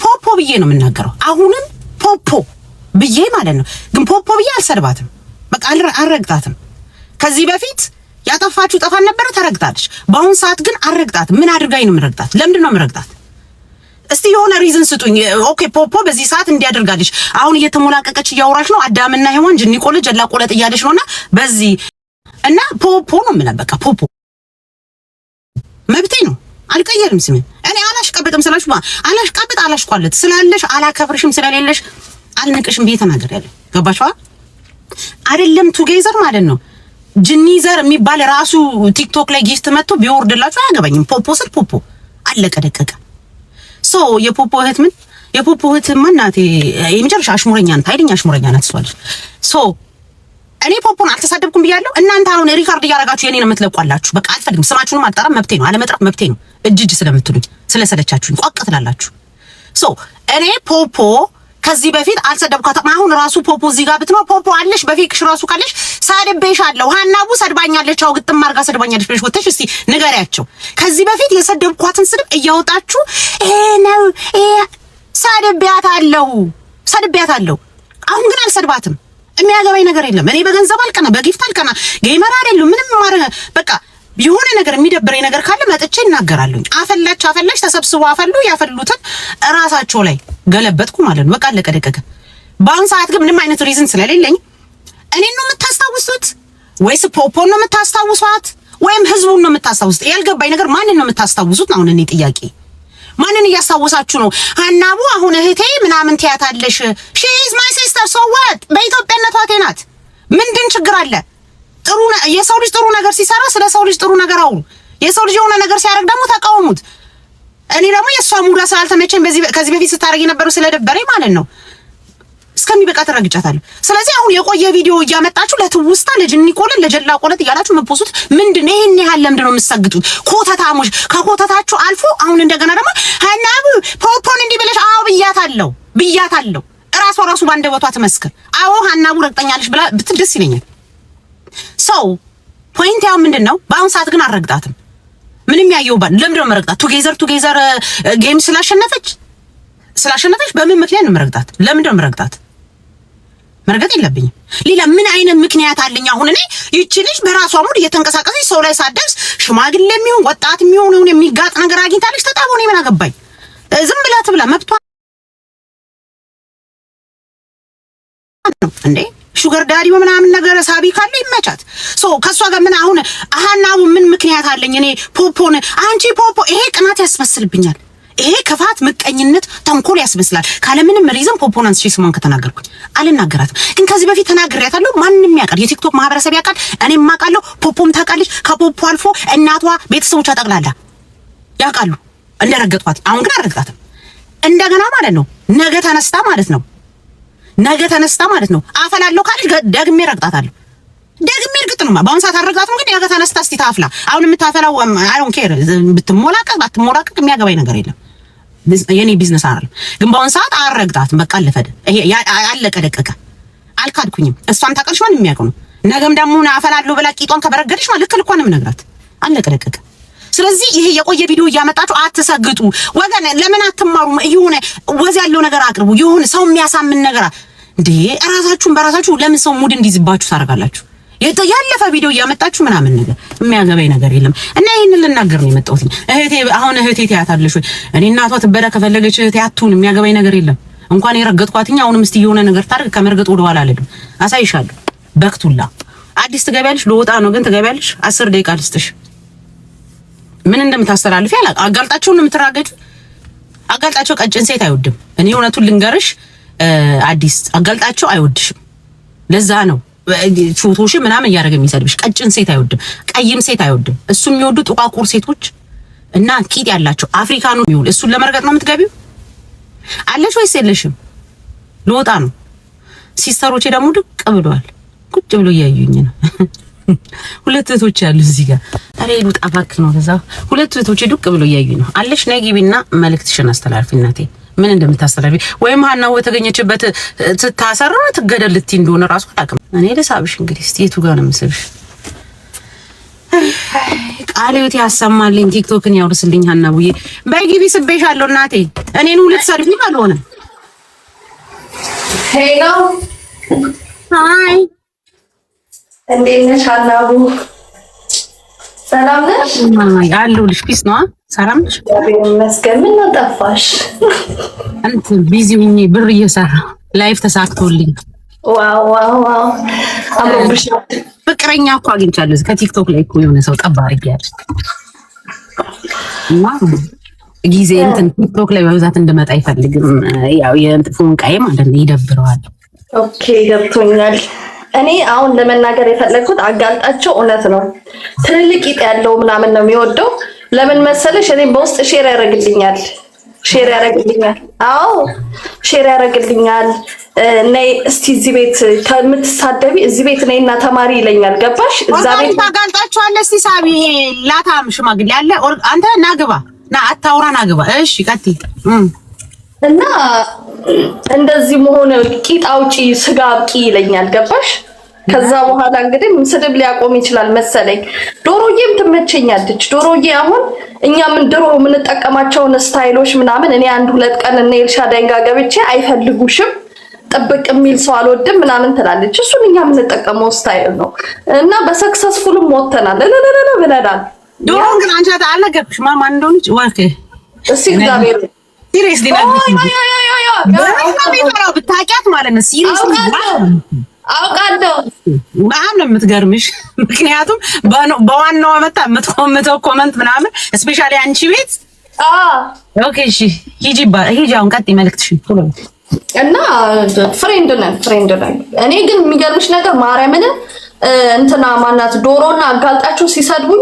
ፖፖ ብዬ ነው የምናገረው። አሁንም ፖፖ ብዬ ማለት ነው። ግን ፖፖ ብዬ አልሰድባትም። በቃ አልረግጣትም። ከዚህ በፊት ያጠፋችሁ ጠፋን ነበር ተረግጣለች። በአሁን ሰዓት ግን አልረግጣትም። ምን አድርጋኝ ነው የምረግጣት? ለምንድን ነው የምረግጣት? እስቲ የሆነ ሪዝን ስጡኝ። ኦኬ ፖፖ በዚህ ሰዓት እንዲያደርጋለች። አሁን እየተሞላቀቀች እያወራች ነው። አዳምና ሔዋን ጅኒ ቆለ ጀላ ቆለጥ እያለች ነውና በዚህ እና ፖፖ ነው የምልህ። በቃ ፖፖ መብቴ ነው። አልቀየርም ስሜን። እኔ አላሽቀበጥም ስላልሽ አላሽቀበጥ አላሽቋለት ስላለሽ አላከብርሽም ስለሌለሽ አልነቅሽም ብዬ ተናግሬያለሁ። ገባሽዋ? አይደለም ቱጌዘር ማለት ነው። ጅኒዘር የሚባል ራሱ ቲክቶክ ላይ ጊፍት መጥቶ ቢወርድላችሁ አያገባኝም። ፖፖ ስል ፖፖ አለቀ ደቀቀ። ሶ የፖፖ እህት ምን የፖፖ እህት ማናቴ የመጨረሻ አሽሙረኛ ናት። ኃይለኛ አሽሙረኛ ናት እሷ ልጅ። ሶ እኔ ፖፖን አልተሳደብኩም ብያለሁ። እናንተ አሁን ሪካርድ እያደረጋችሁ የኔን የምትለቋላችሁ። በቃ አልፈልግም። ስማችሁንም አልጠራም፣ መብቴ ነው። አለመጥራት መብቴ ነው። እጅ ስለምትሉኝ ስለሰለቻችሁኝ ቋቅ ትላላችሁ። ሶ እኔ ፖፖ ከዚህ በፊት አልሰደብኳትም። አሁን ራሱ ፖፖ እዚህ ጋር ብትኖር ፖፖ አለሽ በፊክሽ ራሱ ካለሽ ሰድቤሻለሁ። ሀናቡ ሰድባኛለች፣ አው ግጥም አድርጋ ሰድባኛለች ብለሽ ወጥተሽ እስቲ ንገሪያቸው። ከዚህ በፊት የሰደብኳትን ስድብ እያወጣችሁ ነው ሰድቤያታለሁ። አሁን ግን አልሰድባትም። የሚያገባኝ ነገር የለም። እኔ በገንዘብ አልቀና፣ በጊፍት አልቀና፣ ጌመር አይደለም ምንም ማረ በቃ የሆነ ነገር የሚደብረኝ ነገር ካለ መጥቼ እናገራለሁ። አፈላች ተሰብስቦ ያፈሉትን ራሳቸው ላይ ገለበጥኩ ማለት ነው። በቃ አለቀ ደቀቀ። በአሁን ሰዓት ግን ምንም አይነት ሪዝን ስለሌለኝ እኔን ነው የምታስታውሱት ወይስ ፖፖን ነው የምታስታውሷት ወይም ህዝቡን ነው የምታስታውሱት? ያልገባኝ ነገር ማንን ነው የምታስታውሱት? አሁን እኔ ጥያቄ ማንን እያስታወሳችሁ ነው? ሀናቡ አሁን እህቴ ምናምን ትያታለሽ። ሺ ኢዝ ማይ ሲስተር ሶ ዋት? በኢትዮጵያነቷ ናት። ምንድን ችግር አለ? ጥሩ የሰው ልጅ ጥሩ ነገር ሲሰራ ስለ ሰው ልጅ ጥሩ ነገር አውሩ። የሰው ልጅ የሆነ ነገር ሲያደርግ ደግሞ ተቃውሙት። እኔ ደግሞ የሷ ሙዳ ስላልተመቸኝ ከዚህ በፊት ስታረግ የነበረው ስለደበረኝ ማለት ነው እስከሚበቃ ተረግጫታለሁ። ስለዚህ አሁን የቆየ ቪዲዮ እያመጣችሁ ለትውስታ ለጅኒ ቆለት ለጀላ ቆለት እያላችሁ መፖሱት ምንድን ነው? ይሄን ያህል ለምንድን ነው የምትሰግጡት? ኮተታሞች ከኮተታችሁ አልፎ አሁን እንደገና ደግሞ ሀናቡ ፖፖን እንዲህ ብለሽ አዎ ብያታለሁ። ራሱ ባንደበቷ ትመስክር። አዎ ሀናቡ ረግጠኛለሽ ብላ ብትል ደስ ይለኛል። ሰው ፖይንት ያው ምንድነው? በአሁን ሰዓት ግን አልረግጣትም። ምንም ያየውባል። ለምንድን ነው መረግጣት? ቱጌዘር ጌም ስላሸነፈች በምን ምክንያት ነው መረግጣት? ለምንድን ነው መረግጣት? መረገጥ የለብኝም። ሌላ ምን አይነት ምክንያት አለኝ? አሁን እኔ ይቺ ልጅ በራሷ ሙድ እየተንቀሳቀሰች ሰው ላይ ሳደርስ ሽማግሌ የሚሆን ወጣት የሚሆን የሚጋጥ ነገር አግኝታለች። ተጣቦ ነው ምን አገባኝ? ዝም ብላ ትብላ፣ መብቷ ነው እንዴ? ሹገር ዳዲ ምናምን ነገር ሳቢ ካለ ይመቻት። ከሷ ጋር ምን አሁን አሃናው ምን ምክንያት አለኝ? እኔ ፖፖን አንቺ ፖፖ ይሄ ቅናት ያስመስልብኛል። ይሄ ክፋት፣ ምቀኝነት፣ ተንኮል ያስመስላል። ካለምንም ሪዝን ፖፖን አንስቼ ስሟን ከተናገርኩኝ አልናገራትም። ግን ከዚህ በፊት ተናግሬያታለሁ። ማንንም ያውቃል፣ የቲክቶክ ማህበረሰብ ያውቃል፣ እኔም አውቃለሁ፣ ፖፖም ታውቃለች። ከፖፖ አልፎ እናቷ፣ ቤተሰቦቿ ጠቅላላ ያውቃሉ እንደረገጥኳት። አሁን ግን አልረግጣትም። እንደገና ማለት ነው ነገ ተነስታ ማለት ነው አፈላለሁ ካለች ደግሜ ረግጣታለሁ። ደግሜ እርግጥ ነው በአሁን ሰዓት አልረግጣትም። ግን ነገ ተነስታ እስቲ ታፍላ። አሁን የምታፈላው አይ ዶንት ኬር ባትሞላቀቅ የሚያገባኝ ነገር የለም። የኔ ቢዝነስ አይደለም። ግን በአሁን ሰዓት አልረግጣትም። በቃ አለፈደ። ይሄ አለቀ ደቀቀ። አልካድኩኝም። እሷም ታውቃለች፣ ማንም የሚያውቀው ነው። ነገም ደግሞ አፈላለሁ ብላ ቂጧን ከበረገደች ማለት ልክ ነው የምነግራት። አለቀ ደቀቀ። ስለዚህ ይሄ የቆየ ቪዲዮ እያመጣችሁ አትሰግጡ ወገን። ለምን አትማሩም? የሆነ ወዝ ያለው ነገር አቅርቡ። የሆነ ሰው የሚያሳምን ነገር እንዴ! ራሳችሁን በራሳችሁ ለምን ሰው ሙድ እንዲዝባችሁ ታደርጋላችሁ? ያለፈ ቪዲዮ እያመጣችሁ ምናምን ነገር የሚያገባኝ ነገር የለም። እና ይሄንን ልናገር ነው የመጣሁት። እህቴ ትያታለሽ ወይ? እኔ እናቷ ትበላ ከፈለገች እህቴ አትሁን፣ የሚያገባኝ ነገር የለም። እንኳን የረገጥኳትኛ አሁንም እስቲ የሆነ ነገር ታርግ። ከመርገጥ ወደ ኋላ አልሄድም። አሳይሻለሁ። በክቱላ አዲስ ትገቢያለሽ። ልወጣ ነው ግን ትገቢያለሽ። 10 ደቂቃ ልስጥሽ። ምን እንደምታስተላልፊ አላውቅም። አጋልጣቸው ነው የምትራገጩ። አጋልጣቸው ቀጭን ሴት አይወድም። እኔ እውነቱን ልንገርሽ አዲስ አጋልጣቸው አይወድሽም። ለዛ ነው ፎቶሽ ምናምን እያደረገ የሚሰድብሽ። ቀጭን ሴት አይወድም፣ ቀይም ሴት አይወድም። እሱ የሚወዱ ጥቋቁር ሴቶች እና ቂጥ ያላቸው አፍሪካኑ የሚውል እሱን ለመርገጥ ነው የምትገቢው። አለሽ ወይስ የለሽም? ልወጣ ነው። ሲስተሮቼ ደግሞ ድቅ ብለዋል፣ ቁጭ ብሎ እያዩኝ ነው። ሁለት እህቶች ያሉ እዚህ ጋር አሬዱ ጣፋክ ነው። ለዛ ሁለት እህቶቼ ድቅ ብሎ እያዩኝ ነው። አለሽ ነይ ግቢና መልእክትሽን አስተላልፊ እናቴ። ምን እንደምታስተላልፊ ወይም ሀናው የተገኘችበት ትታሰር ነው ትገደል ልትይ እንደሆነ ራሱ አላውቅም። እኔ ልሳብሽ እንግዲህ እስቲ የቱ ጋር ነው የምስብሽ? ቃልዮት ያሰማልኝ፣ ቲክቶክን ያውርስልኝ። ሀናቡዬ በጊቢ ስቤሻለሁ እናቴ። እኔን ሁለት ሰርቪ ካልሆነ ሄሎ ሃይ፣ እንዴት ነሽ ሀናቡ? ሰላም ነሽ? አለሁልሽ። ፒስ ነው። ሰላም ነሽ? ይመስገን። ምን ነው ጠፋሽ? እንትን ቢዚ ሁኜ ብር እየሰራሁ ላይፍ ተሳክቶልኝ። ዋው ዋው ዋው! አምሮብሽ። ፍቅረኛ እኮ አግኝቻለሁ ከቲክቶክ ላይ እኮ የሆነ ሰው ጠባ አድርጊያለሽ እና ጊዜ እንትን ቲክቶክ ላይ በብዛት እንድመጣ አይፈልግም። ያው የእንጥፉን ቃይ ማለት ነው፣ ይደብረዋል። ኦኬ ገብቶኛል። እኔ አሁን ለመናገር የፈለግኩት አጋልጣቸው እውነት ነው ትልልቅ ቂጥ ያለው ምናምን ነው የሚወደው። ለምን መሰለሽ? እኔ በውስጥ ሼር ያደርግልኛል። አዎ ሼር ያደርግልኛል። ነይ እስቲ እዚህ ቤት ከምትሳደቢ እዚህ ቤት ነይና ተማሪ ይለኛል። ገባሽ? እዛ ቤት ታጋልጣቸዋለህ። እስቲ ሳቢ ላታም ሽማግሌ ያለ አንተ ናግባ ና አታውራ ናግባ። እሺ ቀጥይ። እና እንደዚህ መሆን ቂጥ አውጪ ስጋ አብቂ ይለኛል። ገባሽ? ከዛ በኋላ እንግዲህ ስድብ ሊያቆም ይችላል መሰለኝ። ዶሮዬም ትመቸኛለች። ዶሮዬ አሁን እኛ ምን ድሮ የምንጠቀማቸውን ስታይሎች ምናምን እኔ አንድ ሁለት ቀን እና ኤልሻዳይ ጋር ገብቼ አይፈልጉሽም ጥብቅ የሚል ሰው አልወድም ምናምን ትላለች። እሱን እኛ የምንጠቀመው ስታይል ነው እና በሰክሰስፉልም ወተናል ብለናል። ዶሮ ግን አንቺ አልነገርኩሽ ማን እንደሆነች ወርክ እስቲ እግዚአብሔር ሲሪየስሊ ነው ብታውቂያት ማለት ነው። ሲሪየስሊ አውቃለሁ። በጣም ነው የምትገርምሽ። ምክንያቱም በዋናው መጣ የምትኮምተው ኮመንት ምናምን ስፔሻሊ አንቺ ቤት ኦኬ እሺ ሂጂ አሁን ቀጥይ መልእክትሽን ቶሎ እና ፍሬንድ ነን። እኔ ግን የሚገርምሽ ነገር ማርያምን እንትና ማናት ዶሮና አጋልጣችሁ ሲሰድቡኝ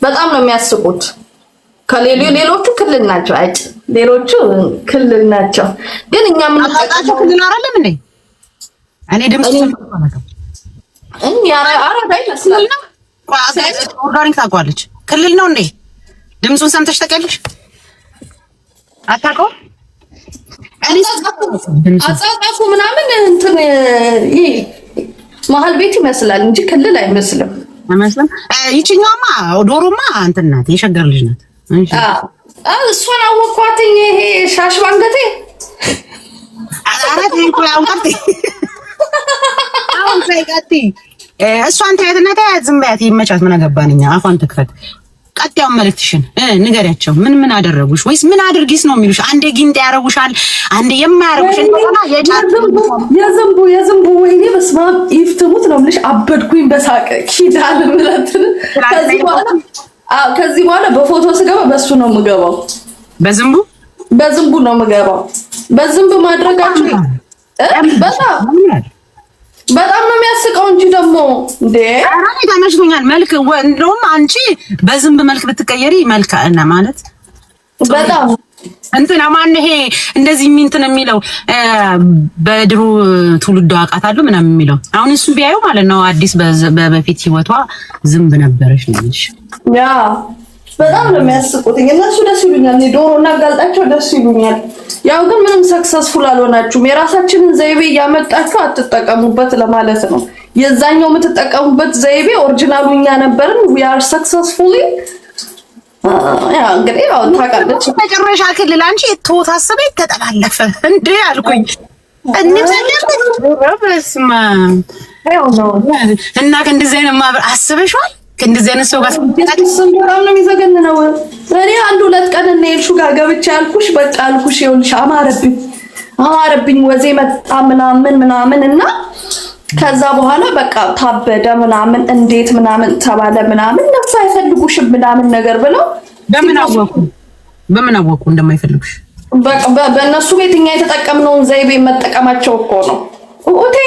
በጣም ነው የሚያስቁት። ሌሎቹ ክልል ናቸው። አይጭ ሌሎቹ ክልል ናቸው። ግን እኛ ምን አጋልጣችሁ ክልል አይደለም እንዴ? እኔ ድምጽ ሰምተናል። አራዳ ይመስላል። ኦርጋኒክ ታውቃለች። ክልል ነው እንዴ? ድምጹን ሰምተሽ ታውቂያለሽ? አታውቀውም? አጻጻፉ ምናምን እንትን መሀል ቤት ይመስላል እንጂ ክልል አይመስልም። ይችኛውማ ዶሮማ እንትን ናት፣ የሸገር ልጅ ናት። እሷን አወኳትኝ። ይሄ ሻሽ ባንገቴ አራት አሁን ሳይቀጥ እሷን ታያትና ታያት፣ ዝም በያት፣ ይመቻት። ምን አገባን እኛ። አፏን ትክፈት። ቀጥያውን መልእክትሽን ንገሪያቸው። ምን አደረጉሽ? ወይስ ምን አድርጊስ ነው የሚሉሽ? አንዴ ጊንጥ ያረጉሻል፣ አንዴ የማያረጉሽ እንደሆነ የዝንቡ ወይኔ በስመ አብ ይፍትሙት ነው የምልሽ። አበድኩኝ በሳቅ ኪዳን ምረት። ከዚህ በኋላ በፎቶ ስገባ በሱ ነው የምገባው። በዝንቡ ነው የምገባው። በዝንብ ማድረጋችሁ በጣም ነው የሚያስቀው እንጂ ደግሞ እንዴ አራኔ ተመችቶኛል። መልክ እንደውም አንቺ በዝንብ መልክ ብትቀየሪ መልክ እና ማለት በጣም እንትና ማን ይሄ እንደዚህ እንትን የሚለው በድሮ ትውልድ አውቃታለሁ ምናምን የሚለው አሁን እሱ ቢያዩ ማለት ነው አዲስ በፊት ህይወቷ ዝንብ ነበረች ነው እንጂ ያ በጣም ነው የሚያስቁት። እነሱ ደስ ይሉኛል። ዶሮና አጋልጣቸው ደስ ይሉኛል። ያው ግን ምንም ሰክሰስፉል አልሆናችሁም። የራሳችንን ዘይቤ እያመጣችሁ አትጠቀሙበት ለማለት ነው። የዛኛው የምትጠቀሙበት ዘይቤ ኦሪጂናሉ እኛ ነበርን። we are successfully ያ እንግዲህ ያው ታውቃለች። መጨረሻ ክልል አንቺ ተወሳሰበ ተጠላለፈ እንዴ አልኩኝ። በስመ አብ እና ከእንደዚህ አይነት ማህበር አስበሽዋል? ከእንደዚህ አይነት ሰው ጋር በጣም ነው የሚዘገንነው። እኔ አንድ ሁለት ቀን እና ኤልሹ ጋር ገብቼ አልኩሽ በቃ አልኩሽ ይኸውልሽ አማረብኝ ወዜ መጣ ምናምን እና ከዛ በኋላ በቃ ታበደ ምናምን እንዴት ምናምን ተባለ ምናምን ነፍስ አይፈልጉሽም ምናምን ነገር ብለው በምን አወቁ እንደማይፈልጉሽ? በእነሱ ቤት እኛ የተጠቀምነውን ዘይቤ መጠቀማቸው እኮ ነው። ኦቴ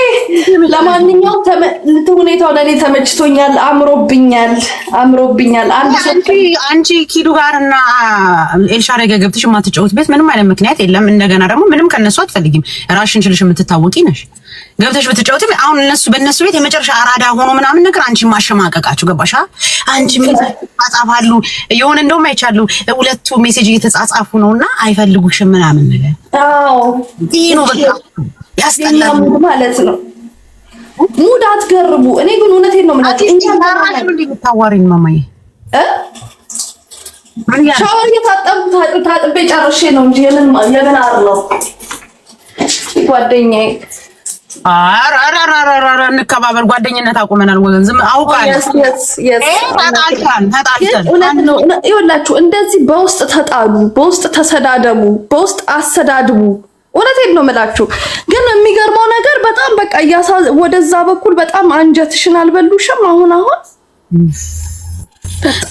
ለማንኛውም ሁኔታው ለኔ ተመችቶኛል፣ አምሮብኛል። አንቺ ኪዱ ጋርና ኤልሻዳይ ጋር ገብተሽ የማትጫወት ቤት ምንም አይነት ምክንያት የለም። እንደገና ደግሞ ምንም ከነሱ አትፈልጊም። ራስሽን ችልሽ የምትታወቂ ነሽ። ገብተሽ ብትጫወት አሁን በእነሱ ቤት የመጨረሻ አራዳ ሆኖ ምናምን ነገር አንቺ ማሸማቀቃችሁ ገባሻ? አንቺ ጻጻፋሉ የሆነ እንደውም አይቻሉ ሁለቱ ሜሴጅ እየተጻጻፉ ነውና አይፈልጉሽም ምናምን ነገር። አዎ ይሄ ነው በቃ ያስጠላል ማለት ነው። ሙድ አትገርቡ። እኔ ግን እውነቴን ነው ማለት እንጂ ታራሽ ምን ልታዋሪኝ ማማዬ ሻወር ታጥቤ ጨርሼ ነው እንጂ የምን አርለው ጓደኛዬ። አራራራራራ እንከባበር። ጓደኝነት አቁመናል። ወዘን ዝም አውቃለሁ። ተጣልተን እውነት ነው። ይኸውላችሁ እንደዚህ በውስጥ ተጣሉ፣ በውስጥ ተሰዳደቡ፣ በውስጥ አሰዳድቡ። እውነቴን ነው የምላችሁ። ግን የሚገርመው ነገር በጣም በቃ ወደዛ በኩል በጣም አንጀትሽን አልበሉሽም? አሁን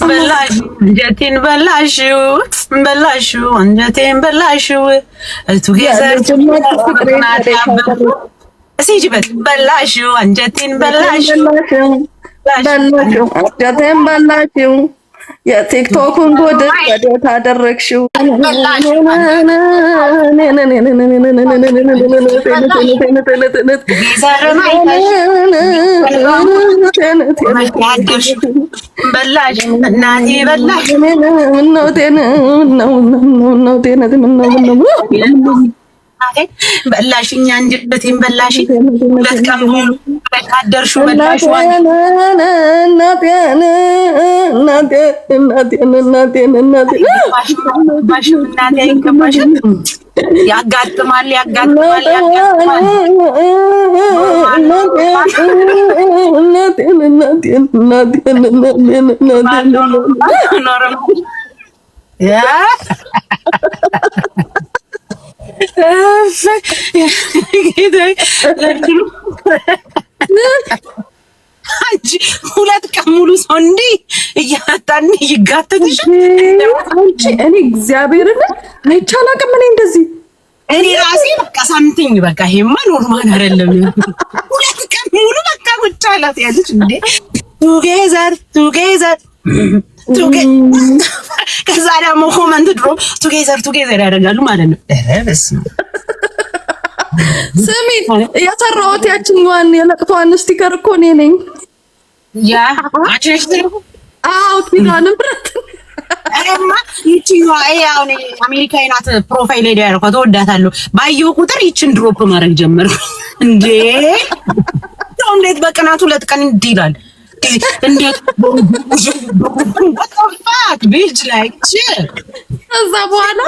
በላሽ አንጀቴን በላሽው አንጀቴን በላሽው ቱጌዘር ሲጅበት በላሽው አንጀቴን በላሽው አንጀቴን በላሽው የቲክቶክን ጉድ ወዴት አደረግሽው? በላሽ እናቴ በላሽ በላሽኝ አንጀቴን በላሽ። ሁለት ቀን ሙሉ ካደርሹ በላሽ ያጋጥማል። አንቺ ሁለት ቀን ሙሉ ሰው እንዲህ እያጣን ይጋተትሽ። እኔ እግዚአብሔርን አይቻላቅም። እኔ እንደዚህ እኔ ራሴ በቃ ሳምቲንግ በቃ ይሄማ ኖርማል አይደለም። ሁለት ቀን ሙሉ በቃ ቁጭ አላት ያለች እንዴ ቱጌዘር ከዛ ደግሞ ኮመንት ድሮ ቱጌዘር ያደርጋሉ ማለት ነው። በስመ ስሚ የሰራሁት ያችኛዋን የለቅቷን ስቲከር እኮ እኔ ነኝ። ያ አጭሽ ኪዳነ ምሕረት እማ ይቺዋ አሁን አሜሪካዊ ናት። ፕሮፋይል ላይ ያደረኳት እወዳታለሁ። ባየሁ ቁጥር ይችን ድሮፕ ማድረግ ጀመርኩ። እንዴ እንዴት በቅናቱ ሁለት ቀን እንዲህ ይላል? እንዴት ቤጅ ላይ ከዛ በኋላ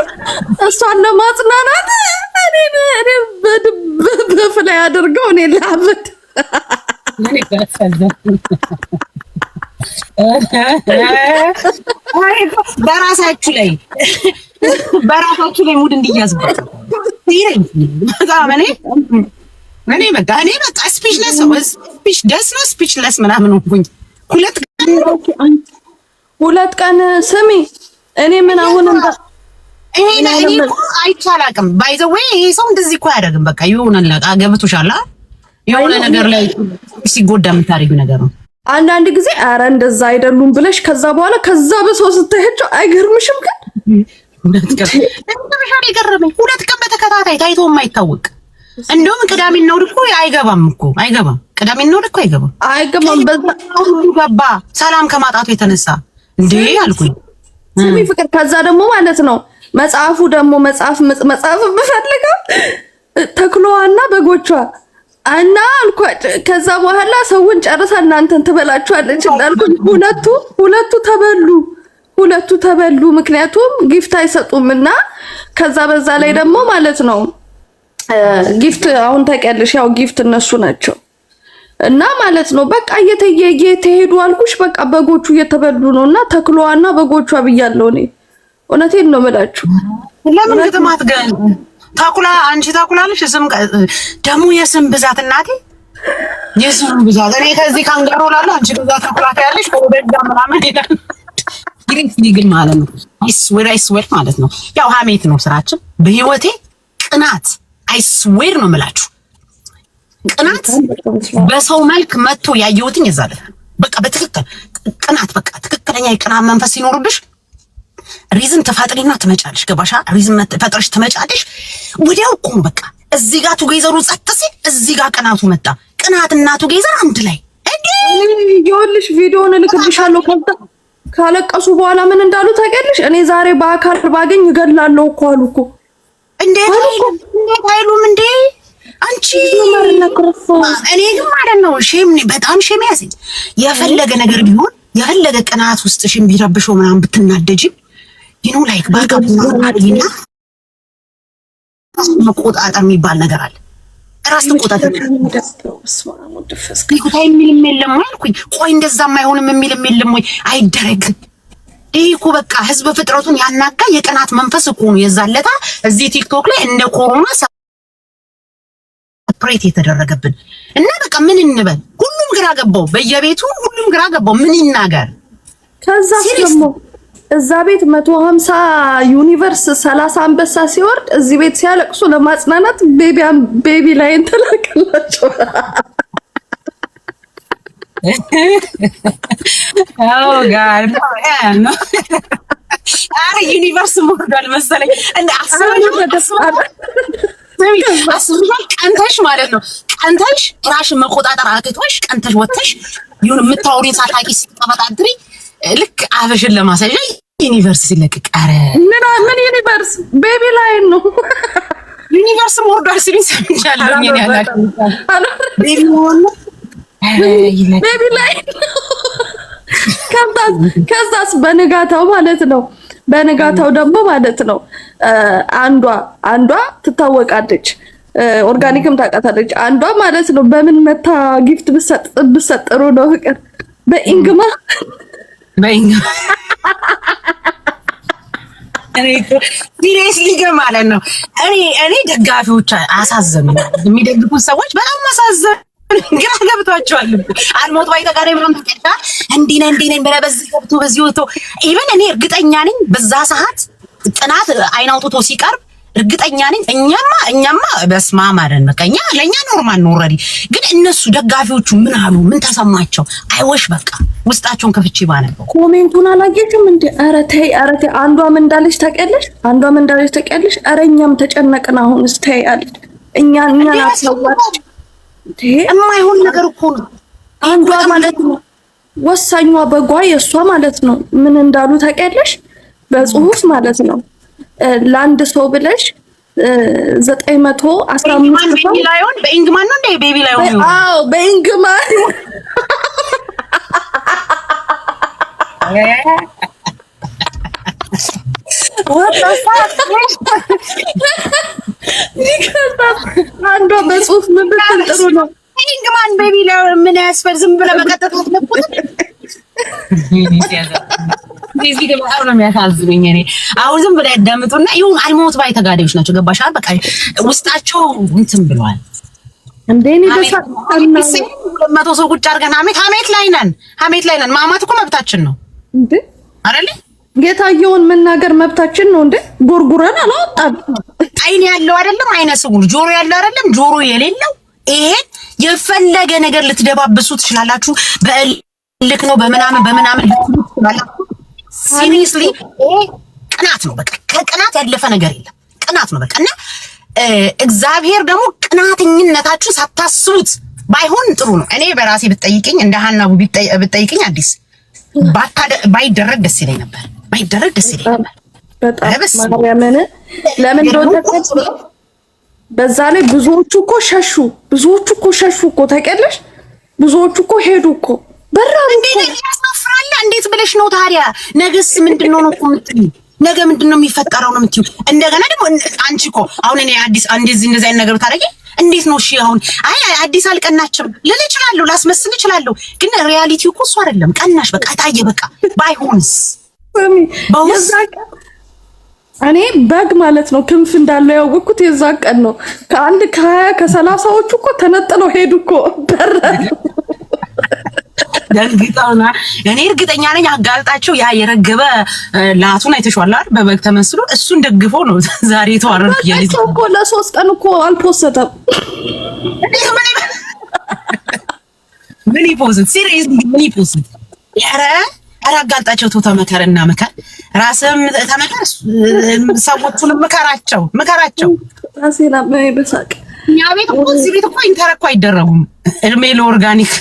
እሷን ለማጽናናት እኔ በድብ ላይ አድርገው እኔ ላብድ በራሳችሁ ላይ ሙድ እንዲያዝባችሁ እኔ በቃ ስፒችለስ ምናምን ሆንኩኝ። ሁለት ቀን ስሚ እኔ ምን አሁን እኔ አይቻላቅም ባይ ዘ ወይ ይሄ ሰው እንደዚህ እኮ አያደርግም። በቃ ይሆናል ገብቶሻል። የሆነ ነገር ላይ ሲጎዳ የምታደርጊው ነገር ነው። አንዳንድ ጊዜ አረ እንደዛ አይደሉም ብለሽ ከዛ በኋላ ከዛ በሰው ስትሄጂው አይገርምሽም? ግን የገረመኝ ሁለት ቀን በተከታታይ ታይቶ የማይታወቅ እንደውም ቅዳሜና እሑድ እኮ አይገባም። ቅዳሜና እሑድ እኮ አይገባም። ሁሉ ገባ ሰላም ከማጣቱ የተነሳ እንዴ አልኩኝ። ስሚ ፍቅር፣ ከዛ ደግሞ ማለት ነው መጽሐፍ ብፈልገው ተክሎዋና በጎቿ እና አልኳቸው። ከዛ በኋላ ሰውን ጨርሳ እናንተን ትበላችኋለች እንዳልኩኝ ሁለቱ ተበሉ። ምክንያቱም ጊፍት አይሰጡምና ከዛ በዛ ላይ ደግሞ ማለት ነው ጊፍት አሁን ታውቂያለሽ፣ ያው ጊፍት እነሱ ናቸው እና ማለት ነው በቃ እየተሄዱ አልኩሽ። በቃ በጎቹ እየተበሉ ነውና ተክሎዋና በጎቿ ብያለሁ እኔ። እውነቴን ነው የምላችሁ። ለምን ግጥማት ገን ታኩላ አንቺ ታኩላለሽ። ደግሞ የስም ብዛት እናቴ፣ የስም ብዛት። እኔ ከዚህ ካንጋሮ ላለ አንቺ ከዛ ታኩላ ያለሽ ወደዛ ምናምን ይላል። ግን ማለት ነው አይስዌር ማለት ነው ያው ሀሜት ነው ስራችን። በህይወቴ ቅናት አይስዌር ነው የምላችሁ። ቅናት በሰው መልክ መጥቶ ያየሁትኝ ይዛል። በቃ በትክክል ቅናት፣ በቃ ትክክለኛ የቅናት መንፈስ ሲኖርብሽ ሪዝን ተፋጥሪና ትመጫለሽ። ገባሻ? ሪዝን ፈጥረሽ ትመጫለሽ። ወዲያው እኮ በቃ እዚህ ጋር ቱጌዘሩ ጸጥ ሲል እዚህ ጋር ቅናቱ መጣ። ቅናትና ቱጌዘር አንድ ላይ እንዴ! ይኸውልሽ ቪዲዮውን እልክልሻለሁ። ካለቀሱ በኋላ ምን እንዳሉ ታውቂያለሽ? እኔ ዛሬ በአካል ባገኝ እገላለሁ እኮ አሉ እኮ። እንዴት አይሉም እንዴ? አንቺ እኔ ግን ማለት ነው በጣም ሼም ያዘኝ። የፈለገ ነገር ቢሆን የፈለገ ቅናት ውስጥሽን ቢረብሽው ምናምን ብትናደጂ ላይክ ባካፕ አድርጊና መቆጣጠር የሚባል ነገር አለ። ራስ ተቆጣጠር ይኩታይ የሚልም የለም አልኩኝ። ቆይ እንደዛም አይሆንም የሚልም የለም ወይ? አይደረግም። ይሄ እኮ በቃ ህዝብ ፍጥረቱን ያናጋ የቅናት መንፈስ እኮ ነው የዛለታ እዚህ ቲክቶክ ላይ እንደ ኮሮና ሰፕሬት የተደረገብን እና በቃ ምን እንበል? ሁሉም ግራ ገባው፣ በየቤቱ ሁሉም ግራ ገባው። ምን ይናገር? ከዛ ደግሞ እዛ ቤት 150 ዩኒቨርስ 30 አንበሳ ሲወርድ እዚህ ቤት ሲያለቅሱ ለማጽናናት ቤቢ ላይ እንተላከላቸው። ኦ ጋድ ነው። አረ ዩኒቨርስ ሞርዷል መሰለኝ። እንደ አስበሽዋል? ቀንተሽ ማለት ነው። ቀንተሽ ራሽን መቆጣጠር አቅቶሽ ቀንተሽ ወጥተሽ ይሁን የምታወሪን ሳታቂ ሲጠመጣድሪ ልክ አበሽን ለማሳያ ዩኒቨርስ ሲለቅቅ፣ አረ ምን ዩኒቨርስ ቤቢ ላይ ነው። ዩኒቨርስ ሞርዷል ሲሉኝ ሰምቻለሁ። እኔ ያላችሁ ቤቢ ነው ቤቢ ላይ ከዛስ በነጋታው ማለት ነው። በነጋታው ደግሞ ማለት ነው አንዷ ትታወቃለች፣ ኦርጋኒክም ታውቃታለች። አንዷ ማለት ነው በምን መታ ጊፍት ብሰጥሩ ነው ፍቅር በኢንግማ ሲሪየስሊ ግን ማለት ነው። እኔ ደጋፊዎች አሳዘኑ፣ የሚደግፉት ሰዎች በጣም አሳዘኑ። ግራ ገብቷቸዋል። አልሞት ባይ ተጋሪ ምንም ተቀጣ እንዲህ ነኝ በዚህ ገብቶ በዚህ ወጥቶ ኢቨን እኔ እርግጠኛ ነኝ በዛ ሰዓት ጥናት አይን አውጥቶ ሲቀርብ እርግጠኛ ነኝ እኛማ በስማማ አይደል በቃኛ ለኛ ኖርማል ነው ኦልሬዲ። ግን እነሱ ደጋፊዎቹ ምን አሉ? ምን ተሰማቸው? አይወሽ በቃ ውስጣቸውን ከፍቼ ባነበው ኮሜንቱን አላየሽም እንዴ? ኧረ ተይ አንዷ ምን እንዳለች ታውቂያለሽ? ኧረ እኛም ተጨነቅን። አሁንስ ተይ አለች። እኛን አስለዋች የማይሆን ነገር እኮ ነው። አንዷ ማለት ነው ወሳኟ በጓ የእሷ ማለት ነው ምን እንዳሉ ታውቂያለሽ? በጽሁፍ ማለት ነው ለአንድ ሰው ብለሽ 915 ቤቢ ላይሆን በኢንግማን ነው እንደ ቤቢ ላይሆን ነው። አዎ በኢንግማን አንዷ በጽሁፍ ምን ብትል ጥሩ ነው? ኢንግማን ቤቢ ላይሆን ምን ያስፈል? ዝም ብለህ መቀጠጣት ነበር። እዚህ ደግሞ አሁን ነው የሚያሳዝኑኝ። እኔ አሁን ዝም ብለህ ያዳምጡና ይሁን አልሞት ባይ ተጋዳዮች ናቸው። ገባሽ? በቃ ውስጣቸው እንትን ብለዋል። እንደኔ በሳቀና 200 ሰው ቁጭ አድርገን ሀሜት ላይ ነን። ማማት እኮ መብታችን ነው እንዴ? አይደል? ጌታየውን መናገር መብታችን ነው እንዴ? ጎርጉረን አላወጣን። አይን ያለው አይደለም አይነ ስውር፣ ጆሮ ያለው አይደለም ጆሮ የሌለው። ይሄን የፈለገ ነገር ልትደባብሱ ትችላላችሁ። በልክ ነው በምናምን ልትሉ ትችላላችሁ። ሲሪየስሊ ቅናት ነው በቃ። ከቅናት ያለፈ ነገር የለም። ቅናት ነው በቃ። እና እግዚአብሔር ደግሞ ቅናተኝነታችሁ ሳታስቡት ባይሆን ጥሩ ነው። እኔ በራሴ ብትጠይቅኝ እንደ ሀናቡ ብትጠይቅኝ አዲስ ባይደረግ ደስ ይለኝ ነበር። በጣም ማርያምን ለምን እንደወጣች በዛ ላይ ብዙዎቹ እኮ ሸሹ እኮ ታውቂያለሽ። ብዙዎቹ እኮ ሄዱ እኮ በራም እንዴት ያሳፍራል። እንዴት ብለሽ ነው ታዲያ? ነገስ ምንድነው ነው እኮ የምትይው? ነገ ምንድነው የሚፈጠረው ነው የምትይው? እንደገና ደግሞ አንቺ እኮ አሁን እኔ አዲስ እንደዚህ አይነት ነገር ታደርጊ እንዴት ነው? እሺ አሁን አዲስ አልቀናችም ልል እችላለሁ፣ ላስመስል እችላለሁ። ግን ሪያሊቲው እኮ እሱ አይደለም። ቀናሽ በቃ ታየ በቃ። ባይሆንስ እኔ በግ ማለት ነው ክንፍ እንዳለው ያወቅኩት የዛ ቀን ነው። ከ20 ከ30ዎቹ እኮ ተነጥለው ሄዱ እኮ በረ ደንግጣውና እኔ እርግጠኛ ነኝ አጋልጣቸው ያ የረገበ ላቱን አይተሽዋል አይደል? በበግ ተመስሎ እሱን ደግፎ ነው ዛሬ ተዋረድኩ ያለኝ እኮ ለ3 ቀን እኮ አልፖሰተም። ምን ይፖስት ሲሪየስ ምን ይፖስት? ኧረ አጋልጣቸው ተመከረና መከር ራስም ተመከር፣ ሰዎቹን መከራቸው ራሴና በሳቅ እኛ ቤት እኮ እዚህ ቤት እኮ ኢንተረኩ አይደረጉም። እድሜ ለኦርጋኒክ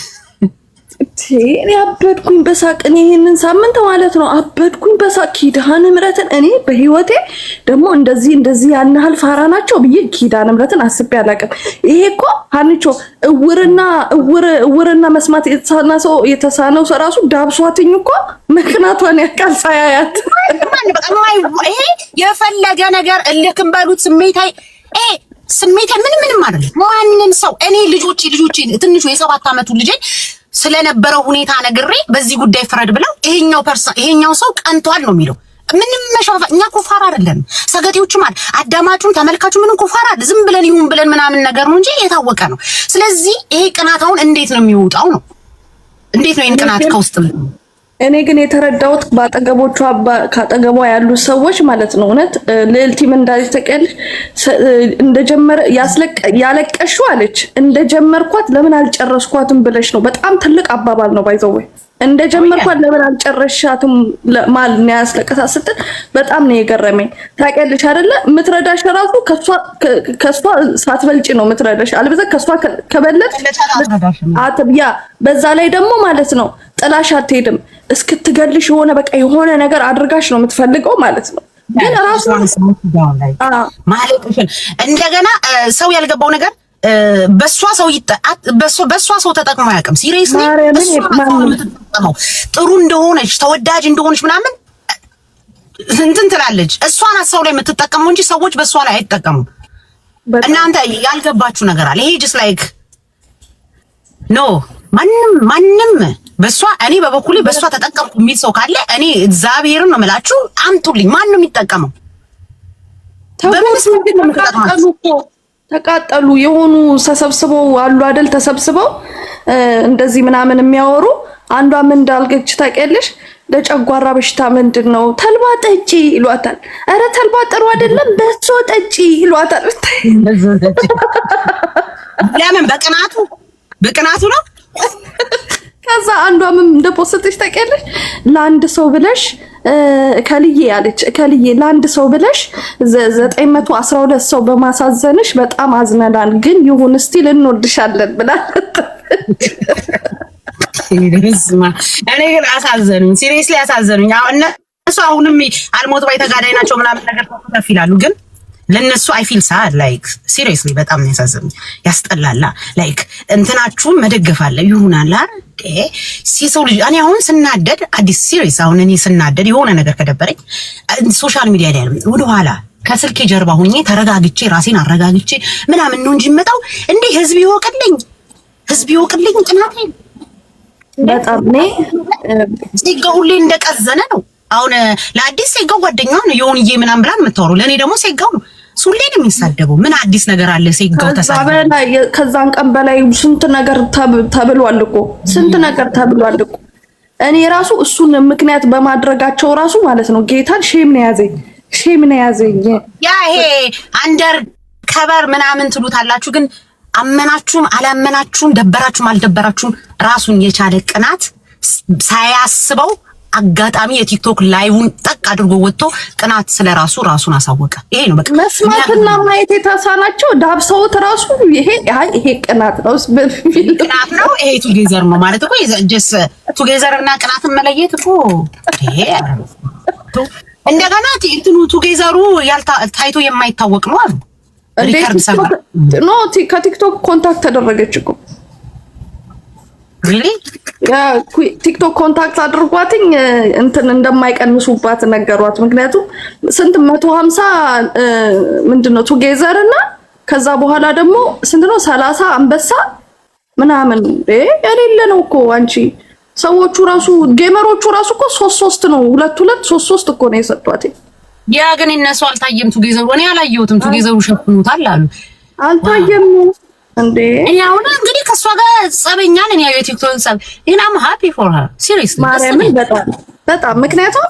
እኔ አበድኩኝ በሳቅ። እኔ ይሄንን ሳምንት ማለት ነው አበድኩኝ በሳቅ። ኪዳነ ምሕረትን እኔ በህይወቴ ደግሞ እንደዚህ ያን ያህል ፋራ ናቸው ብዬ ኪዳነ ምሕረትን አስቤ አላውቅም። ይሄ እኮ ሀኒቾ እውርና መስማት የተሳነው ሰው ራሱ ዳብሷትኝ እኮ መቅናቷን ያውቃል ሳያያት። ይሄ የፈለገ ነገር እልክም በሉት ስሜታይ ምንም አይደለም። ማንንም ሰው እኔ ልጆቼ ትንሹ የ7 ዓመቱ ልጄ ስለነበረው ሁኔታ ነግሬ በዚህ ጉዳይ ፍረድ ብለው ይሄኛው ሰው ቀንቷል ነው የሚለው። ምንም መሻፋ እኛ ኩፋር አይደለም። ሰገጤዎችም አይደል አዳማጩም ተመልካቹ ምንም ኩፋር አይደል። ዝም ብለን ይሁን ብለን ምናምን ነገር ነው እንጂ የታወቀ ነው። ስለዚህ ይሄ ቅናታውን እንዴት ነው የሚወጣው ነው? እንዴት ነው ይሄን ቅናት ከውስጥ? እኔ ግን የተረዳሁት ካጠገቧ ያሉ ሰዎች ማለት ነው እውነት ልዕልቲም እንዳለች ተቀልሽ እንደጀመረ ያለቀሽው አለች። እንደጀመርኳት ለምን አልጨረስኳትም ብለሽ ነው። በጣም ትልቅ አባባል ነው ባይዘው። እንደጀመርኳት ለምን አልጨረሻትም ማል ነው ያስለቀሳት ስትል በጣም ነው የገረመኝ። ታውቂያለሽ አይደለ? ምትረዳሽ ራሱ ከሷ ሳትበልጪ ነው ምትረዳሽ። አልበዛ ከሷ ከበለጥ አትብያ። በዛ ላይ ደግሞ ማለት ነው ጥላሽ አትሄድም። እስክትገልሽ የሆነ ነገር አድርጋሽ ነው የምትፈልገው ማለት ነው። ግን ራሱ ማለትሽን እንደገና ሰው ያልገባው ነገር በሷ ሰው ተጠቅሞ አያውቅም። ሲሪየስሊ ጥሩ እንደሆነች ተወዳጅ እንደሆነች ምናምን እንትን ትላለች። እሷን ሰው ላይ የምትጠቀመው እንጂ ሰዎች በሷ ላይ አይጠቀሙም። እናንተ ያልገባችሁ ነገር አለ። ይሄ just like ኖ ማንም በሷ እኔ በበኩሌ በሷ ተጠቀምኩ የሚል ሰው ካለ እኔ እግዚአብሔርን ነው የምላችሁ አምጡልኝ። ማን ነው የሚጠቀመው? በምንስ ምንድን ነው የምትጠቀመው? ተቃጠሉ የሆኑ ተሰብስበው አሉ አይደል? ተሰብስበው እንደዚህ ምናምን የሚያወሩ አንዷ ምን እንዳልገች ታውቂያለሽ? ለጨጓራ በሽታ ምንድነው ተልባ ጠጪ ይሏታል። አረ ተልባ ጥሩ አይደለም በሶ ጠጪ ይሏታል። ለምን? በቅናቱ ነው። ከዛ አንዷ ምን እንደፖስተች ታውቂያለሽ? ለአንድ ሰው ብለሽ ከልዬ አለች። ከልዬ ለአንድ ሰው ብለሽ 912 ሰው በማሳዘንሽ በጣም አዝነናል፣ ግን ይሁን ስቲል እንወድሻለን ብላ እኔ ግን አሳዘኑኝ። ሲሪየስሊ አሳዘኑኝ። እነሱ አሁንም አልሞት ባይ ተጋዳይ ናቸው ምናምን ነገር ተከፍ ይላሉ፣ ግን ለነሱ አይ ፊል ሳድ ላይክ ሲሪየስሊ በጣም ነው ያሳዘኑኝ። ያስጠላላ ላይክ እንትናችሁን መደገፍ አለ ይሁናላ። ሰው ልጅ እኔ አሁን ስናደድ አዲስ ሲሪየስ አሁን እኔ ስናደድ የሆነ ነገር ከደበረኝ ሶሻል ሚዲያ ላይ ወደ ኋላ ከስልኬ ጀርባ ሆኜ ተረጋግቼ ራሴን አረጋግቼ ምናምን ነው እንጂ መጣው እንዴ ህዝብ ይወቅልኝ ቅናቴ በጣም ሲጋው ሁሌ እንደቀዘነ ነው። አሁን ለአዲስ ሲጋው ጓደኛው ነው የሆንዬ ምናምን ብላን የምታወሩ ለኔ ደግሞ ሲጋው ነው ሱሌ ነው የሚሳደበው። ምን አዲስ ነገር አለ? ሲጋው ተሳደበ። ከዛን ቀን በላይ ስንት ነገር ተብሏል እኮ ስንት ነገር ተብሏል እኮ። እኔ ራሱ እሱን ምክንያት በማድረጋቸው ራሱ ማለት ነው ጌታን ሼም ነው ያዘኝ። ያ ይሄ አንደር ከበር ምናምን ትሉታላችሁ፣ ግን አመናችሁም አላመናችሁም ደበራችሁም አልደበራችሁም ራሱን የቻለ ቅናት ሳያስበው አጋጣሚ የቲክቶክ ላይቭን ጠቅ አድርጎ ወጥቶ ቅናት ስለራሱ ራሱን አሳወቀ። ይሄ ነው በቃ መስማትና ማየት የተሳናቸው ዳብሰውት ራሱ ይሄ ቅናት ነው ቅናት ነው። ይሄ ቱጌዘር ነው ማለት እኮ ጀስ ቱጌዘር እና ቅናትን መለየት እኮ ይሄ እንደገና ቱጌዘሩ ታይቶ የማይታወቅ ነው አሉ። ሪከርድ ሰራ ኖ ከቲክቶክ ኮንታክት ተደረገች እኮ ሪሊ ቲክቶክ ኮንታክት አድርጓትኝ እንትን እንደማይቀንሱባት ነገሯት። ምክንያቱም ስንት 150 ምንድነው ቱጌዘር እና ከዛ በኋላ ደግሞ ስንት ነው 30 አንበሳ ምናምን የሌለ ነው እኮ አንቺ። ሰዎቹ ራሱ ጌመሮቹ ራሱ እኮ 3 ነው 2 እኮ ነው የሰጧት። ያ ግን እነሱ አልታየም ቱጌዘሩ። እኔ አላየሁትም ቱጌዘሩ ሸፍኑታል አሉ። አልታየም እንዴ? እኔ አሁን እንግዲህ ከሷ ጋር ጸበኛ ነኝ። ያው የቲክቶክ ጸብ እና I'm happy for her seriously ማርያምን በጣም ምክንያቱም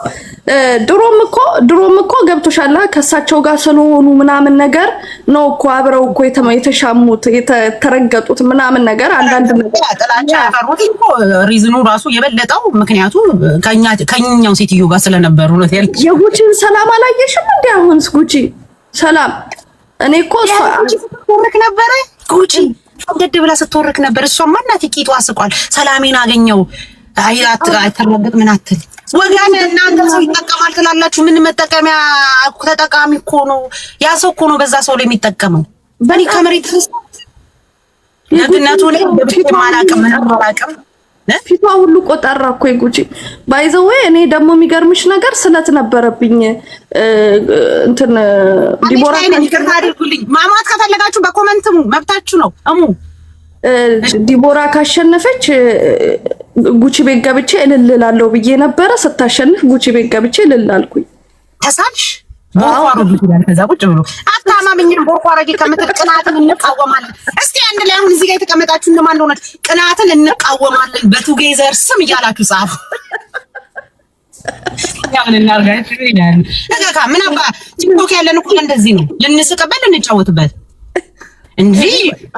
ድሮም እኮ ገብቶሻል ከሳቸው ጋር ስለሆኑ ምናምን ነገር ነው እኮ አብረው እኮ የተሻሙት የተረገጡት ምናምን ነገር አንዳንድ ነገር ጥላቻ ያፈሩት እኮ ሪዝኑ ራሱ የበለጠው ምክንያቱ ከኛው ሴትዮ ጋር ስለነበሩ ነው። የጉቺን ሰላም አላየሽም እንዴ? አሁንስ ጉቺ ሰላም እኔ እኮ ፎርክ ነበረ ጉቺ ገድ ብላ ስትወርክ ነበር። እሷማ እናቴ ቂጧ አስቋል። ሰላሜን አገኘው አይተረጋግጥ ምን አትል ወጋን። እናንተ ሰው ይጠቀማል ትላላችሁ። ምን መጠቀሚያ ተጠቃሚ እኮ ነው ያ ሰው እኮ ነው በዛ ሰው ላይ የሚጠቀመው። በኒ ከመሬት ለግነቱ ላይ በማላቀም ማላቀም ፊቷ ሁሉ ቆጠራ እኮ ጉቺ ባይዘው። እኔ ደግሞ የሚገርምሽ ነገር ስለት ነበረብኝ እንትን ዲቦራ ይቅርታ አድርጉልኝ። ማማት ከፈለጋችሁ በኮመንትሙ መብታችሁ ነው። ዲቦራ ካሸነፈች ጉቺ ቤት ገብቼ እልል እላለሁ ብዬ ነበረ። ስታሸንፍ ጉቺ ቤት ገብቼ እልል አልኩኝ። ተሳልሽ ቦርቋሮ ይላል። ከዛ ቁጭ ብሎ አታማምኝም። ቦርቋሮጌ ከምትል ቅናትን እንቃወማለን። እስቲ አንድ ላይ አሁን እዚህ ጋር የተቀመጣችሁ እንደማን እንደሆነ ቅናትን እንቃወማለን በቱጌዘር ስም እያላችሁ ጻፉ። ያን እናርጋችሁ ይላል። ነገካ ምን አባ ቲክቶክ ያለን እኮ እንደዚህ ነው። ልንስቅበት ልንጫወትበት እንጂ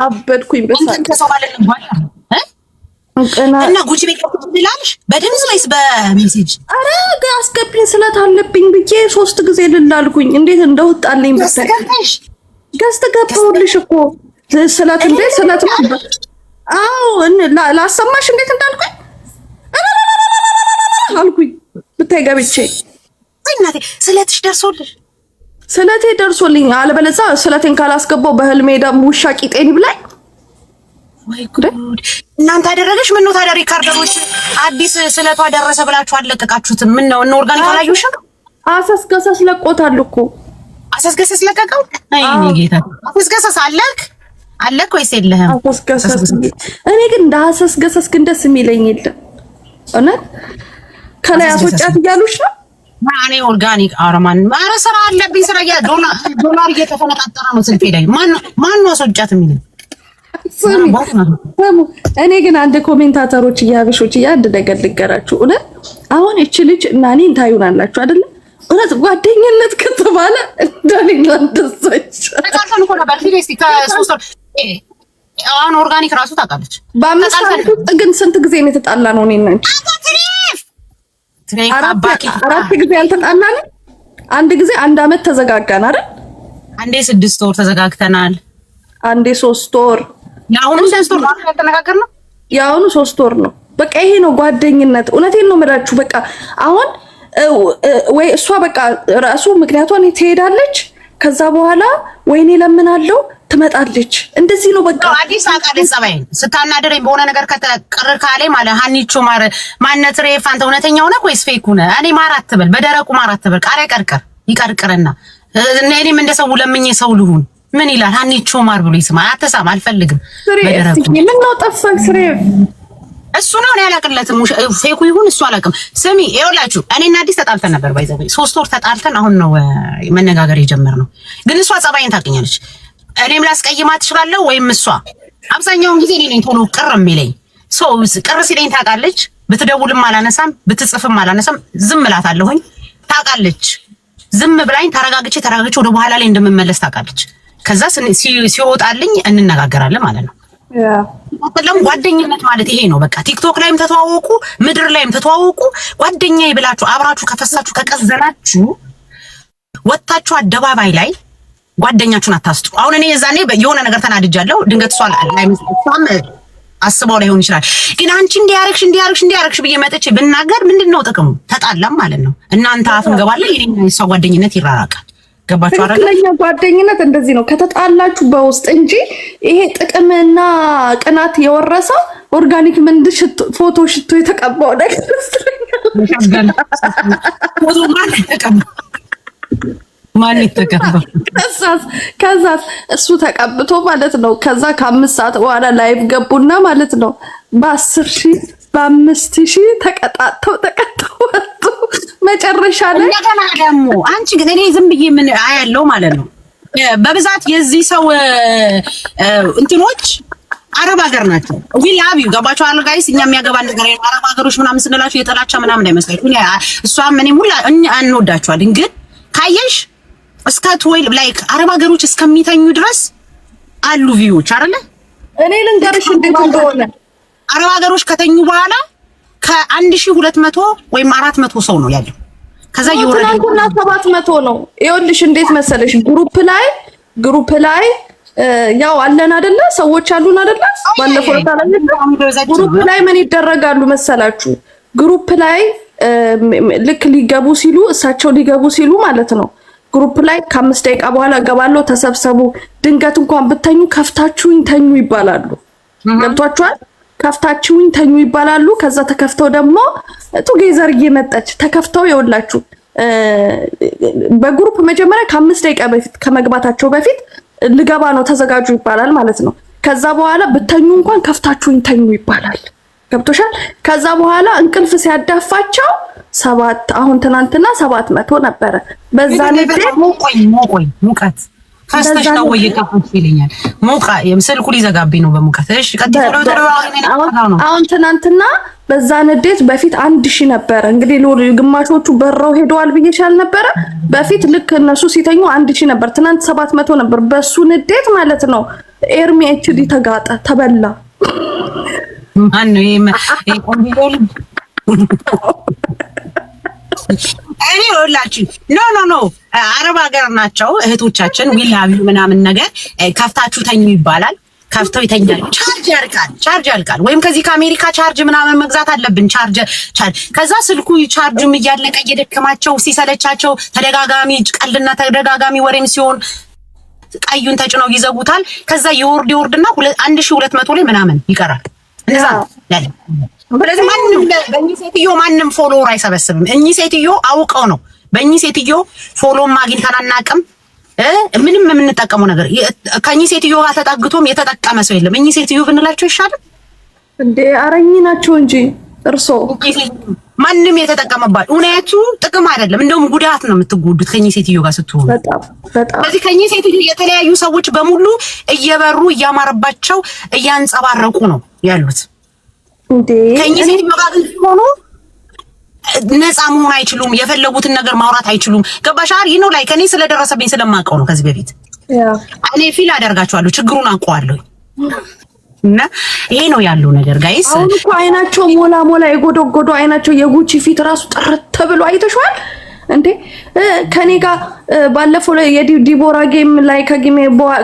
አበድኩኝ በሳቅ ተሰማለን እንኳን እና ጉቺ ቤት ልላልሽ በድምጽ ወይስ በሜሴጅ? አረ አስገቢኝ ስለት አለብኝ ብዬ 3 ጊዜ ልላልኩኝ። እንዴት እንደወጣልኝ በሰቀሽ ገስት ገባሁልሽ እኮ ስለት እንደ ስለት ነው። አዎ ላሰማሽ እንዴት እንዳልኩኝ አልኩኝ ብታይ ገብቼ እናቴ ስለትሽ ደርሶልሽ? ስለቴ ደርሶልኝ። አለበለዚያ ስለቴን ካላስገባው በህልሜ ደግሞ ውሻ ቂጤን ይብላኝ። ወይ ጉድ! እናንተ አደረገሽ? ምን ነው ታዲያ ሪካርደሮች አዲስ ስለቷ ደረሰ ብላችሁ አለቀቃችሁት? ምን ነው እነ ኦርጋኒክ አላዩሽም? አሰስገሰስ ለቆታል እኮ አሰስገሰስ ለቀቀው። አይ እኔ ጌታ አሰስገሰስ አለክ ወይስ የለህም? አሰስገሰስ እኔ ግን እንደ አሰስገሰስ ግን ደስ የሚለኝ የለም እውነት። ከላይ አስወጫት እያሉሽ ነው። ማኔ ኦርጋኒክ አረማን ማረ ስራ አለብኝ። ስራ ዶላር እየተፈነጣጠረ ነው ስልኬ ላይ። ማን አስወጫት የሚል እኔ ግን አንድ ኮሜንታተሮች እያበሾች አንድ ነገር ልገራችሁ። እውነት አሁን እቺ ልጅ እና እኔ እንታዩናላችሁ አይደለ? እውነት ጓደኝነት ከተባለ እንደኔና እንደሰች ተቃርተን እኮ ነበር ፊሊስቲ ከሶስት አሁን ኦርጋኒክ ራሱ ታውቃለች። በአምስት ዓመት ውስጥ ግን ስንት ጊዜ ነው የተጣላ ነው? እኔ ነኝ አራት ጊዜ ያልተጣላን። አንድ ጊዜ 1 አመት ተዘጋጋን አይደል? አንዴ 6 ወር ተዘጋግተናል። አንዴ 3 ወር። ያሁኑ 3 ወር ነው ያልተነጋገርነው። ያሁኑ 3 ወር ነው። በቃ ይሄ ነው ጓደኝነት። እውነቴን ነው የምላችሁ። በቃ አሁን ወይ እሷ በቃ ራሱ ምክንያቱም ትሄዳለች። ከዛ በኋላ ወይኔ ለምናለው ትመጣለች። እንደዚህ ነው በቃ አዲስ አቃደ ጸባይን ስታናደረኝ በሆነ ነገር ከተቀረ ካለ ማለት ሀኒቾ ማነት ሬፋንተ እውነተኛ ሆነ ወይስ ፌክ ሆነ? እኔ ማራት ትበል በደረቁ ማራት ትበል ቃሪያ ቀርቀር ይቀርቅርና እኔም እንደሰው ለምኜ ሰው ልሁን ምን ይላል? ሀኒቾ ማር ብሎ ይስማ አተሳም አልፈልግም። በደረቁ ምን ነው ጠፋክ? ስሬ እሱ ነው እኔ አላቅለትም። ፌኩ ይሁን እሱ አላቅም። ስሚ ይኸውላችሁ እኔና አዲስ ተጣልተን ነበር። ባይዘው 3 ወር ተጣልተን አሁን ነው መነጋገር የጀመርነው። ግን እሷ ጸባይን ታውቂኛለች። እኔም ላስቀይማት እችላለሁ ወይም እሷ። አብዛኛውን ጊዜ እኔ ነኝ ቶሎ ቅር የሚለኝ ሰው። ቅር ሲለኝ ታውቃለች። ብትደውልም አላነሳም፣ ብትጽፍም አላነሳም። ዝም እላታለሁኝ። ታውቃለች። ዝም ብላኝ ተረጋግቼ ወደ በኋላ ላይ እንደምመለስ ታውቃለች። ከዛ ሲወጣልኝ እንነጋገራለን ማለት ነው። ያው ጓደኝነት ማለት ይሄ ነው። በቃ ቲክቶክ ላይም ተተዋወቁ፣ ምድር ላይም ተተዋወቁ። ጓደኛዬ ብላችሁ አብራችሁ ከፈሳችሁ ከቀዘናችሁ ወጣችሁ አደባባይ ላይ ጓደኛችሁን አታስጡ። አሁን እኔ የዛኔ የሆነ ነገር ተናድጃለሁ። ድንገት እሷ ላይ ምንም አስበው ላይሆን ይችላል። ግን አንቺ እንዲያረክሽ ብዬ መጥቼ ብናገር ምንድነው ጥቅሙ? ተጣላም ማለት ነው። እናንተ አፍ እንገባለን፣ የኔና የሷ ጓደኝነት ይራራቃል። ገባችሁ አይደል? ትክክለኛ ጓደኝነት እንደዚህ ነው፣ ከተጣላችሁ በውስጥ እንጂ ይሄ ጥቅምና ቅናት የወረሰው ኦርጋኒክ ምንድ ፎቶ ሽቶ የተቀባው ነገር ማን ይተቀባ? ከዛስ እሱ ተቀብቶ ማለት ነው። ከዛ ከ5 ሰዓት በኋላ ላይቭ ገቡና ማለት ነው በ10,000 በ5,000 ተቀጣጣው መጨረሻ ላይ እንደገና ደግሞ አንቺ ግን እኔ ዝም ብዬ ምን አያለው ማለት ነው። በብዛት የዚህ ሰው እንትኖች አረብ ሀገር ናቸው። ዊ ላቭ ዩ ገባችሁ አለ ጋይስ። እኛ የሚያገባን ነገር አረብ ሀገሮች ምናምን ስንላችሁ የጠላቻ ምናምን አይመስላችሁ። እሷም እኔም ሁላ እንወዳቸዋለን። ግን ካየሽ እስከ 12 ላይክ አረብ ሀገሮች እስከሚተኙ ድረስ አሉ ቪውዎች አይደለ? እኔ ልንገርሽ እንዴት እንደሆነ አረብ ሀገሮች ከተኙ በኋላ ከ1200 ወይም 400 ሰው ነው ያለው። ከዛ ይወረድና 700 ነው። ይኸውልሽ እንዴት መሰለሽ ግሩፕ ላይ ያው አለን አይደለ? ሰዎች አሉን አይደለ? ባለፈው ግሩፕ ላይ ምን ይደረጋሉ መሰላችሁ? ግሩፕ ላይ ልክ ሊገቡ ሲሉ እሳቸው ሊገቡ ሲሉ ማለት ነው ግሩፕ ላይ ከ5 ደቂቃ በኋላ ገባለው ተሰብሰቡ፣ ድንገት እንኳን ብተኙ ከፍታችሁኝ ተኙ ይባላሉ። ገብቷችኋል? ከፍታችሁኝ ተኙ ይባላሉ። ከዛ ተከፍተው ደግሞ ቱጌዘር እየመጣች ተከፍተው ይወላችሁ በግሩፕ መጀመሪያ ከ5 ደቂቃ በፊት ከመግባታቸው በፊት ልገባ ነው ተዘጋጁ ይባላል ማለት ነው። ከዛ በኋላ ብተኙ እንኳን ከፍታችሁኝ ተኙ ይባላል። ገብቶሻል? ከዛ በኋላ እንቅልፍ ሲያዳፋቸው 7 አሁን ትናንትና 700 ነበረ። በዛ ላይ ሙቀት ካስተሽ ነው ወይ ከፈት ይለኛል። ስልኩ ሊዘጋብኝ ነው በሙቀት። እሺ አሁን ትናንትና በዛ ንዴት በፊት 1000 ነበረ። እንግዲህ ግማሾቹ በረው ሄደዋል ብዬሻል ነበረ። በፊት ልክ እነሱ ሲተኙ 1000 ነበር። ትናንት 700 ነበር። በሱ ንዴት ማለት ነው ኤርሚ ኤችዲ ተጋጠ፣ ተበላ። ማን ነው ይቆንጆል? እኔ ወላችሁ ኖ አረብ ሀገር ናቸው እህቶቻችን ዊላቪ ምናምን ነገር ከፍታችሁ ተኙ ይባላል። ከፍተው ይተኛሉ። ቻርጅ ያልቃል። ወይም ከዚህ ከአሜሪካ ቻርጅ ምናምን መግዛት አለብን። ቻርጅ ከዛ ስልኩ ቻርጅም እያለቀ እየደከማቸው ሲሰለቻቸው ተደጋጋሚ ቀልድና ተደጋጋሚ ወሬም ሲሆን ቀዩን ተጭነው ይዘጉታል። ከዛ ይወርድና 1200 ላይ ምናምን ይቀራል። እንደዛ ያለ ስለዚህ በእኚህ ሴትዮ ማንም ፎሎወር አይሰበስብም። እኚህ ሴትዮ አውቀው ነው። በእኚህ ሴትዮ ፎሎውም አግኝተን አናውቅም። ምንም የምንጠቀመው ነገር ከእኚህ ሴትዮ ጋር ተጠግቶም የተጠቀመ ሰው የለም። እኚህ ሴትዮ ብንላቸው ይሻላል እንዴ? አረኝ ናቸው እንጂ እርሶ ማንም የተጠቀመባት እውነቱ ጥቅም አይደለም፣ እንደውም ጉዳት ነው የምትጎዱት ከእኚህ ሴትዮ ጋር ስትሆኑ። በጣም ስለዚህ ከእኚህ ሴትዮ የተለያዩ ሰዎች በሙሉ እየበሩ እያማረባቸው እያንጸባረቁ ነው ያሉት። ከእኚህ ሴትዮ ጋር ግን ሲሆኑ ነፃ መሆን አይችሉም። የፈለጉትን ነገር ማውራት አይችሉም። ገባሽ አይደል? ነው ላይ ከኔ ስለደረሰብኝ ስለማውቀው ነው። ከዚህ በፊት እኔ ፊል አደርጋቸዋለሁ፣ ችግሩን አውቀዋለሁ። እና ይሄ ነው ያለው ነገር ጋይስ። አሁን እኮ አይናቸው ሞላ የጎደጎዶ አይናቸው የጉቺ ፊት ራሱ ጥርት ብሎ አይተሽዋል እንዴ? ከኔ ጋር ባለፈው ላይ የዲቦራ ጌም ላይ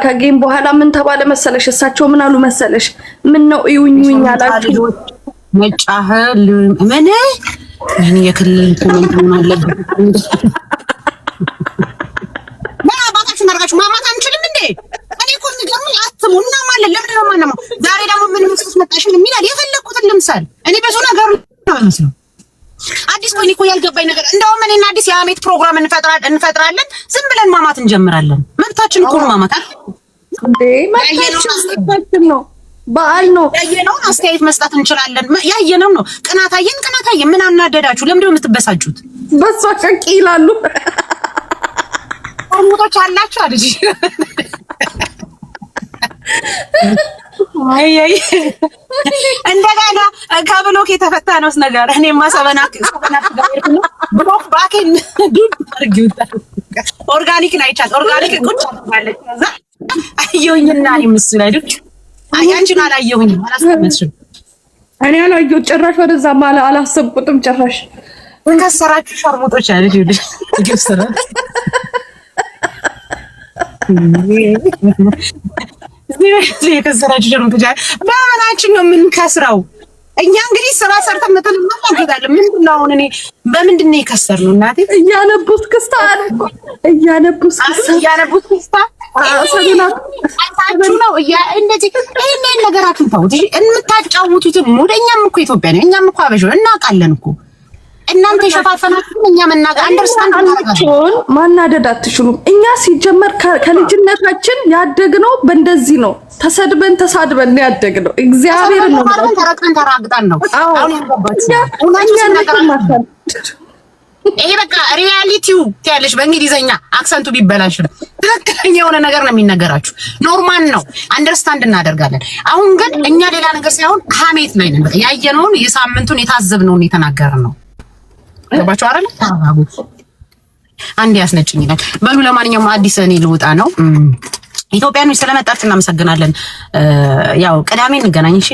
ከጌም በኋላ ምን ተባለ መሰለሽ? እሳቸው ምን አሉ መሰለሽ? ምን ነው እዩኝ አላችሁ መጫህ ምን እኔ የክልል ኮሜንት ምን አለበት ባባታችሁ ናርጋችሁ ማማት አንችልም እንዴ? እኔ እኮ ንገሩኝ አትሙና ማለት ለምን ነው ማነው? ዛሬ ደግሞ ምን መስሎሽ መጣሽን የሚላል የፈለኩትን ልምሳል። እኔ ብዙ ነገር ነው መስሎ አዲስ ቆይ እኮ ያልገባኝ ነገር እንደውም እኔና አዲስ የአሜት ፕሮግራም እንፈጥራለን። ዝም ብለን ማማት እንጀምራለን። መብታችን እኮ ነው ማማት እንዴ? መብታችን ነው። በዓል ነው። ያየነውን አስተያየት መስጠት እንችላለን። ያየነው ነው። ቅናታየን ምን አናደዳችሁ? ለምንድነው የምትበሳጩት? በሷ ሸቂ ይላሉ። ሞቶች አላችሁ አይደል? አይ እንደገና ከብሎክ የተፈታ ነውስ ነገር እኔማ ሰበናክ ነው ብሎክ ባኬን ዱብ አርጊውታ ኦርጋኒክ ናይቻት ኦርጋኒክ ቁጭ ማለት ነው። አየሁኝና ይምስል አይደል? አንቺን አላየሁኝም፣ አላስቀመጥሽም። እኔ አላየሁት ጭራሽ፣ ወደዛ ማለት አላሰብኩትም ጭራሽ። ከሰራችሁ ሸርሙጦች አይደል? ይኸውልሽ ይገሰራ እዚህ የከሰራችሁ ሸርሙጦች በምናችን ነው የምንከስረው? እኛ እንግዲህ ስራ ሰርተን እንጠልማለን። ምንድነው አሁን እኔ በምንድን ነው የከሰርነው? እናቴ እያነቡት ክስታ እያነቡት ክስታ አሳችሁ ነው እንደዚህ ይሄን ነገራችሁን ተውት። የምታጫውቱት ሙደኛም እኮ ኢትዮጵያ ነው። እኛም እኮ አበሽ እናውቃለን እኮ እናንተ የሸፋፈናችሁን እኛ መናገር አንደርስታንድ እናደርጋለን። ማናደድ አትችሉም። እኛ ሲጀመር ከልጅነታችን ያደግነው በእንደዚህ ነው። ተሳድበን ያደግነው እግዚአብሔር ነው። ተራግጠን ነው። አሁን ይሄ በቃ ሪያሊቲው ያለሽ በእንግሊዘኛ አክሰንቱ ቢበላሽም ትክክለኛ የሆነ ነገር ነው የሚነገራችሁ። ኖርማል ነው፣ አንደርስታንድ እናደርጋለን። አሁን ግን እኛ ሌላ ነገር ሳይሆን ሀሜት ላይ ነን። በቃ ያየነውን የሳምንቱን የታዘብነውን የተናገርን ነው። ገባችሁ አይደል? አንዴ ያስነጭኝናል። በሉ ለማንኛውም አዲስ እኔ ልውጣ ነው። ኢትዮጵያኖች ስለመጣችሁ እናመሰግናለን። ያው ቅዳሜ እንገናኝ እሺ።